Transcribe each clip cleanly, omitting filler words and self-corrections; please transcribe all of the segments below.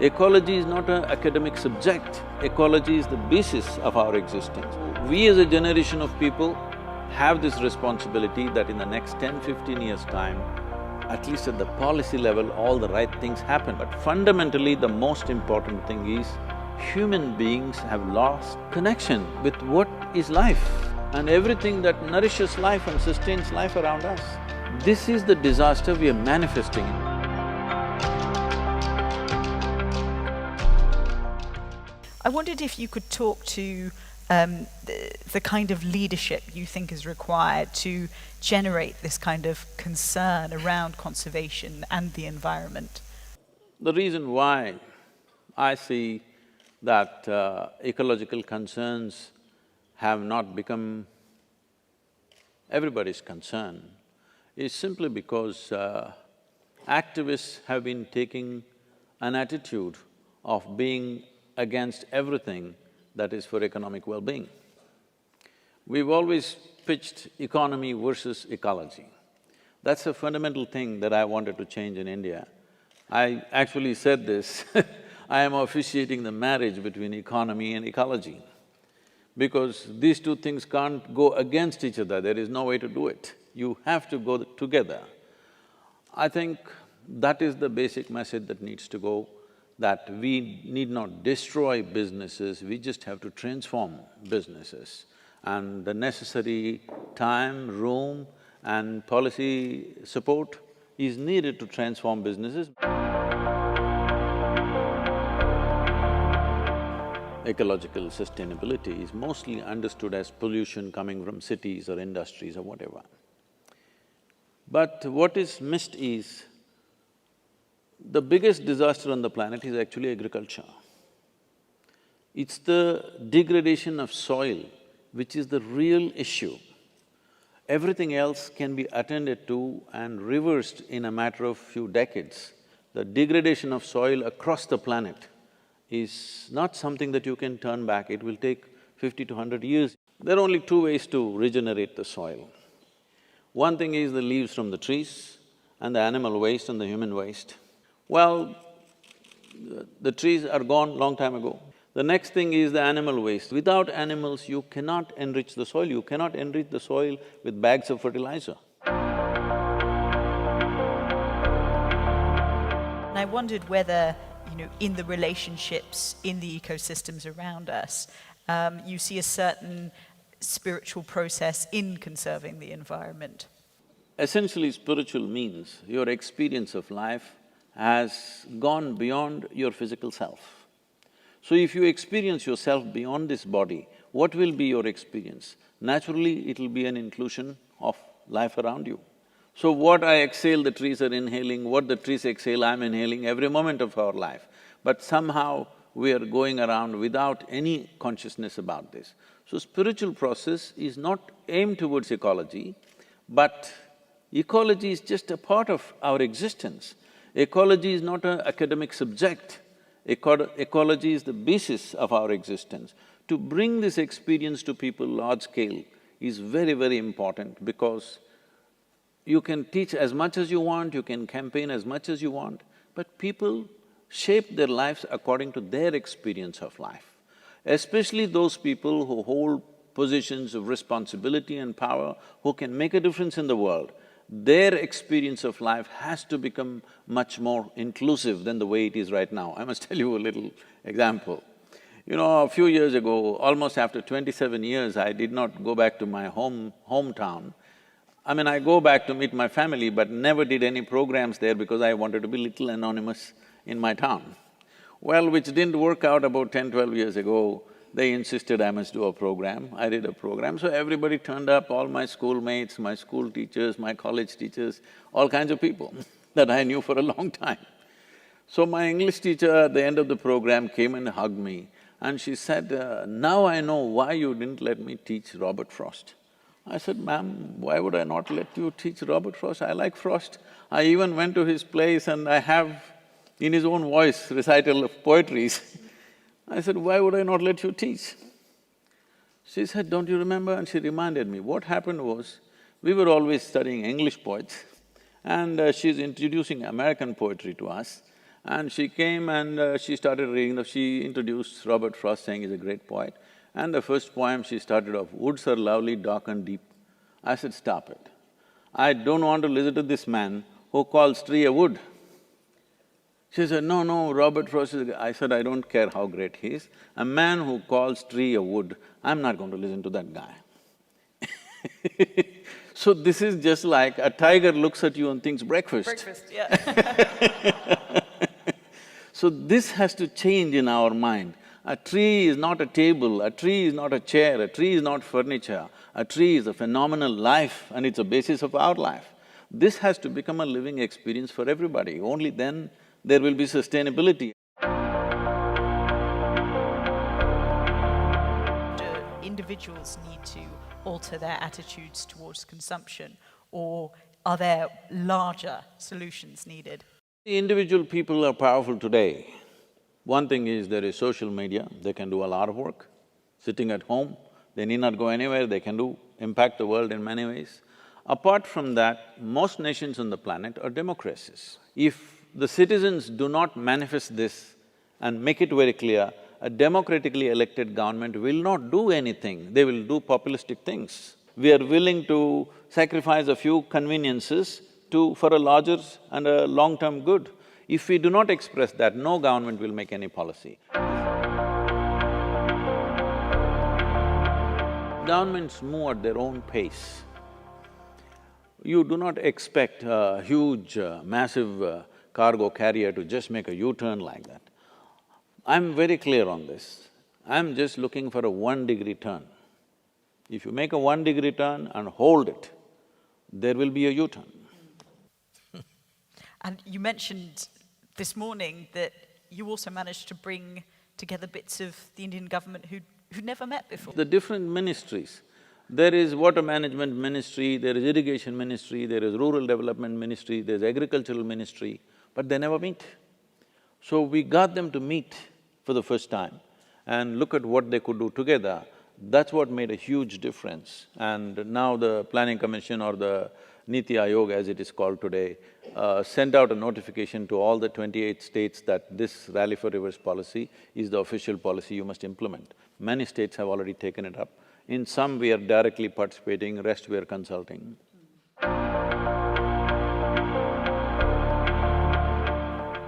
Ecology is not an academic subject, ecology is the basis of our existence. We as a generation of people have this responsibility that in the next 10-15 years' time, at least at the policy level, all the right things happen. But fundamentally, the most important thing is human beings have lost connection with what is life and everything that nourishes life and sustains life around us. This is the disaster we are manifesting. I wondered if you could talk to the kind of leadership you think is required to generate this kind of concern around conservation and the environment. The reason why I see that ecological concerns have not become everybody's concern is simply because activists have been taking an attitude of being against everything that is for economic well-being. We've always pitched economy versus ecology. That's a fundamental thing that I wanted to change in India. I actually said this I am officiating the marriage between economy and ecology, because these two things can't go against each other, there is no way to do it. You have to go together. I think that is the basic message that needs to go, that we need not destroy businesses, we just have to transform businesses. And the necessary time, room and policy support is needed to transform businesses. Ecological sustainability is mostly understood as pollution coming from cities or industries or whatever. But what is missed is, the biggest disaster on the planet is actually agriculture. It's the degradation of soil which is the real issue. Everything else can be attended to and reversed in a matter of few decades. The degradation of soil across the planet is not something that you can turn back, it will take 50 to 100 years. There are only two ways to regenerate the soil. One thing is the leaves from the trees and the animal waste and the human waste. Well, the trees are gone long time ago. The next thing is the animal waste. Without animals, you cannot enrich the soil, you cannot enrich the soil with bags of fertilizer. And I wondered whether, in the relationships, in the ecosystems around us, you see a certain spiritual process in conserving the environment. Essentially, spiritual means your experience of life has gone beyond your physical self. So if you experience yourself beyond this body, what will be your experience? Naturally, it'll be an inclusion of life around you. So what I exhale, the trees are inhaling, what the trees exhale, I'm inhaling every moment of our life. But somehow we are going around without any consciousness about this. So spiritual process is not aimed towards ecology, but ecology is just a part of our existence. Ecology is not an academic subject, ecology is the basis of our existence. To bring this experience to people large scale is very, very important, because you can teach as much as you want, you can campaign as much as you want, but people shape their lives according to their experience of life. Especially those people who hold positions of responsibility and power, who can make a difference in the world, their experience of life has to become much more inclusive than the way it is right now. I must tell you a little example. A few years ago, almost after 27 years, I did not go back to my hometown. I go back to meet my family, but never did any programs there because I wanted to be little anonymous in my town. Well, which didn't work out about 10-12 years ago. They insisted I must do a program, I did a program, so everybody turned up, all my schoolmates, my school teachers, my college teachers, all kinds of people that I knew for a long time. So my English teacher at the end of the program came and hugged me and she said, now I know why you didn't let me teach Robert Frost. I said, ma'am, why would I not let you teach Robert Frost? I like Frost. I even went to his place and I have, in his own voice, recital of poetries. I said, why would I not let you teach? She said, don't you remember? And she reminded me. What happened was, we were always studying English poets and she's introducing American poetry to us. And she came and she started reading, she introduced Robert Frost, saying he's a great poet. And the first poem she started off, "Woods are lovely, dark and deep." I said, "Stop it. I don't want to listen to this man who calls tree a wood." She said, "No, no, Robert Frost is… I said, "I don't care how great he is. A man who calls tree a wood, I'm not going to listen to that guy." So this is just like a tiger looks at you and thinks breakfast. Breakfast, yeah. So this has to change in our mind. A tree is not a table, a tree is not a chair, a tree is not furniture, a tree is a phenomenal life and it's a basis of our life. This has to become a living experience for everybody, only then there will be sustainability. Do individuals need to alter their attitudes towards consumption, or are there larger solutions needed? The individual people are powerful today. One thing is there is social media, they can do a lot of work. Sitting at home, they need not go anywhere, they can impact the world in many ways. Apart from that, most nations on the planet are democracies. If the citizens do not manifest this and make it very clear, a democratically elected government will not do anything, they will do populistic things. We are willing to sacrifice a few conveniences for a larger and a long-term good. If we do not express that, no government will make any policy. Governments move at their own pace. You do not expect a huge, massive cargo carrier to just make a U-turn like that. I'm very clear on this. I'm just looking for a 1-degree turn. If you make a 1-degree turn and hold it, there will be a U-turn. And you mentioned this morning that you also managed to bring together bits of the Indian government who'd never met before. The different ministries, there is water management ministry, there is irrigation ministry, there is rural development ministry, there's agricultural ministry, but they never meet. So we got them to meet for the first time and look at what they could do together. That's what made a huge difference. And now the Planning Commission, or the Niti Aayog as it is called today, sent out a notification to all the 28 states that this Rally for Rivers policy is the official policy you must implement. Many states have already taken it up. In some we are directly participating, rest we are consulting.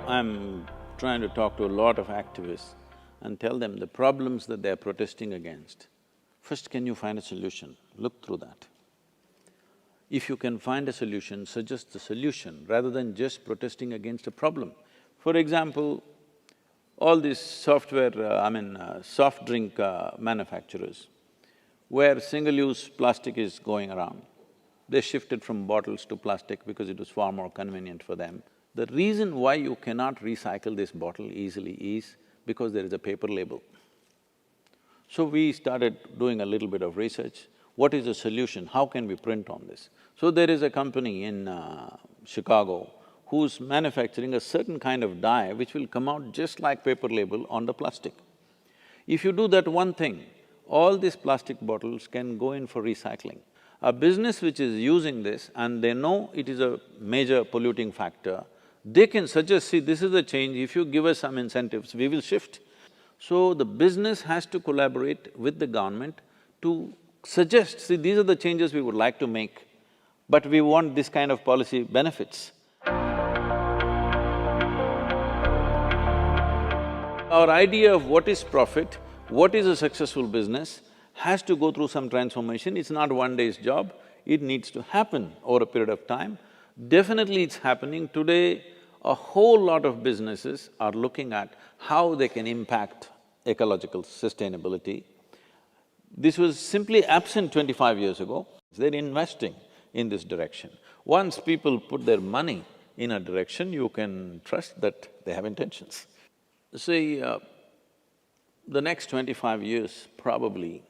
I'm trying to talk to a lot of activists and tell them the problems that they're protesting against. First, can you find a solution? Look through that. If you can find a solution, suggest the solution rather than just protesting against a problem. For example, all these soft drink manufacturers, where single-use plastic is going around, they shifted from bottles to plastic because it was far more convenient for them. The reason why you cannot recycle this bottle easily is because there is a paper label. So we started doing a little bit of research. What is the solution? How can we print on this? So there is a company in Chicago who's manufacturing a certain kind of dye which will come out just like paper label on the plastic. If you do that one thing, all these plastic bottles can go in for recycling. A business which is using this and they know it is a major polluting factor, they can suggest, see, this is the change, if you give us some incentives, we will shift. So the business has to collaborate with the government to suggest, see, these are the changes we would like to make, but we want this kind of policy benefits. Our idea of what is profit, what is a successful business, has to go through some transformation. It's not one day's job, it needs to happen over a period of time. Definitely it's happening. Today, a whole lot of businesses are looking at how they can impact ecological sustainability. This was simply absent 25 years ago. They're investing in this direction. Once people put their money in a direction, you can trust that they have intentions. See, the next 25 years probably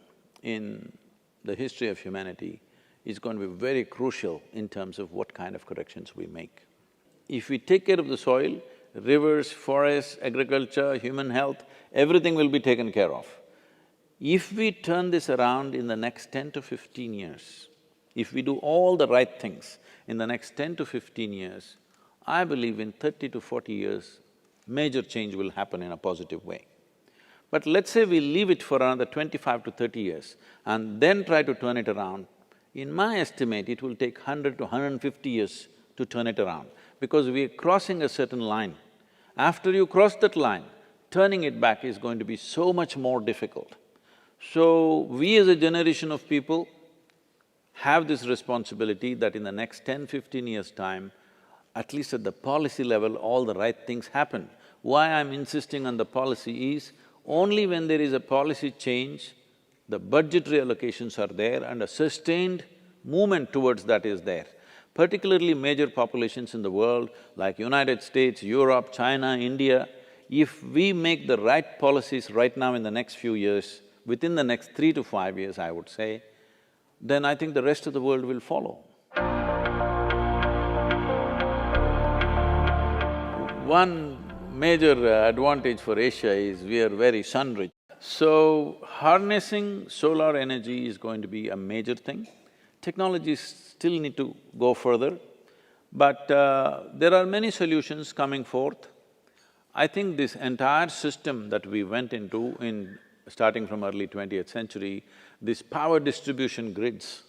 in the history of humanity is going to be very crucial in terms of what kind of corrections we make. If we take care of the soil, rivers, forests, agriculture, human health, everything will be taken care of. If we turn this around in the next 10 to 15 years, if we do all the right things in the next 10 to 15 years, I believe in 30 to 40 years, major change will happen in a positive way. But let's say we leave it for another 25 to 30 years and then try to turn it around, in my estimate, it will take 100 to 150 years to turn it around, because we are crossing a certain line. After you cross that line, turning it back is going to be so much more difficult. So, we as a generation of people have this responsibility that in the next 10–15 years' time, at least at the policy level, all the right things happen. Why I'm insisting on the policy is, only when there is a policy change, the budgetary allocations are there and a sustained movement towards that is there. Particularly major populations in the world like United States, Europe, China, India, if we make the right policies right now in the next few years, within the next 3 to 5 years, I would say, then I think the rest of the world will follow. One major advantage for Asia is we are very sun-rich. So, harnessing solar energy is going to be a major thing. Technologies still need to go further, but there are many solutions coming forth. I think this entire system that we went into starting from early 20th century, this power distribution grids,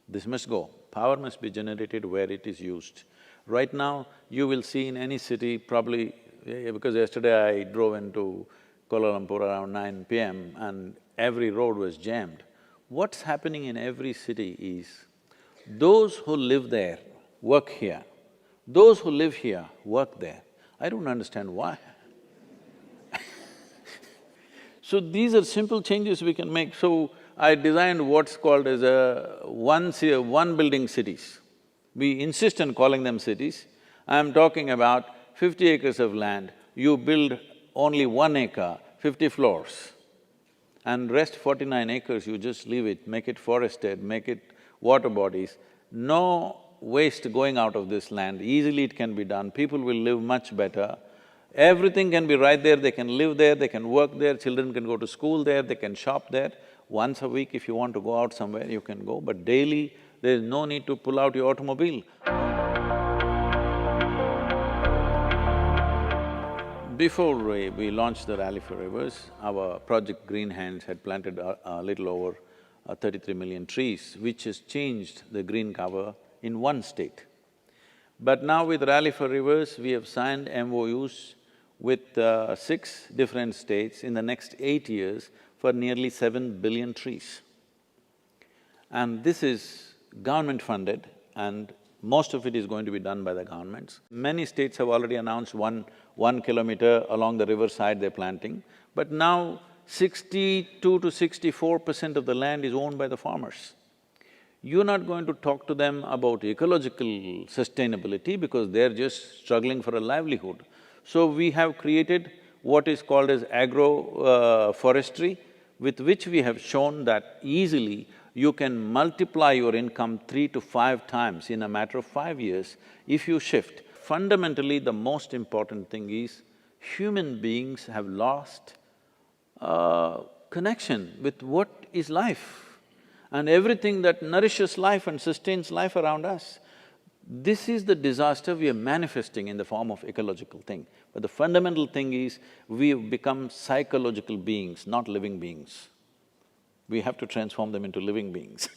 this must go. Power must be generated where it is used. Right now, you will see in any city probably… because yesterday I drove into Kuala Lumpur around 9 p.m. and every road was jammed. What's happening in every city is, those who live there work here, those who live here work there. I don't understand why. So these are simple changes we can make. So I designed what's called as one building cities. We insist on calling them cities. I'm talking about 50 acres of land, you build only 1 acre, 50 floors, and rest 49 acres you just leave it, make it forested, make it water bodies. No waste going out of this land, easily it can be done, people will live much better. Everything can be right there, they can live there, they can work there, children can go to school there, they can shop there. Once a week if you want to go out somewhere, you can go, but daily there is no need to pull out your automobile. Before we launched the Rally for Rivers, our project Green Hands had planted a little over 33 million trees, which has changed the green cover in one state. But now with Rally for Rivers, we have signed MOUs with 6 different states in the next 8 years for nearly 7 billion trees. And this is government funded and most of it is going to be done by the governments. Many states have already announced one kilometer along the riverside they're planting, but now 62 to 64% of the land is owned by the farmers. You're not going to talk to them about ecological sustainability because they're just struggling for a livelihood. So we have created what is called as agro-forestry, with which we have shown that easily you can multiply your income 3 to 5 times in a matter of 5 years if you shift. Fundamentally, the most important thing is human beings have lost connection with what is life and everything that nourishes life and sustains life around us. This is the disaster we are manifesting in the form of ecological thing. But the fundamental thing is, we have become psychological beings, not living beings. We have to transform them into living beings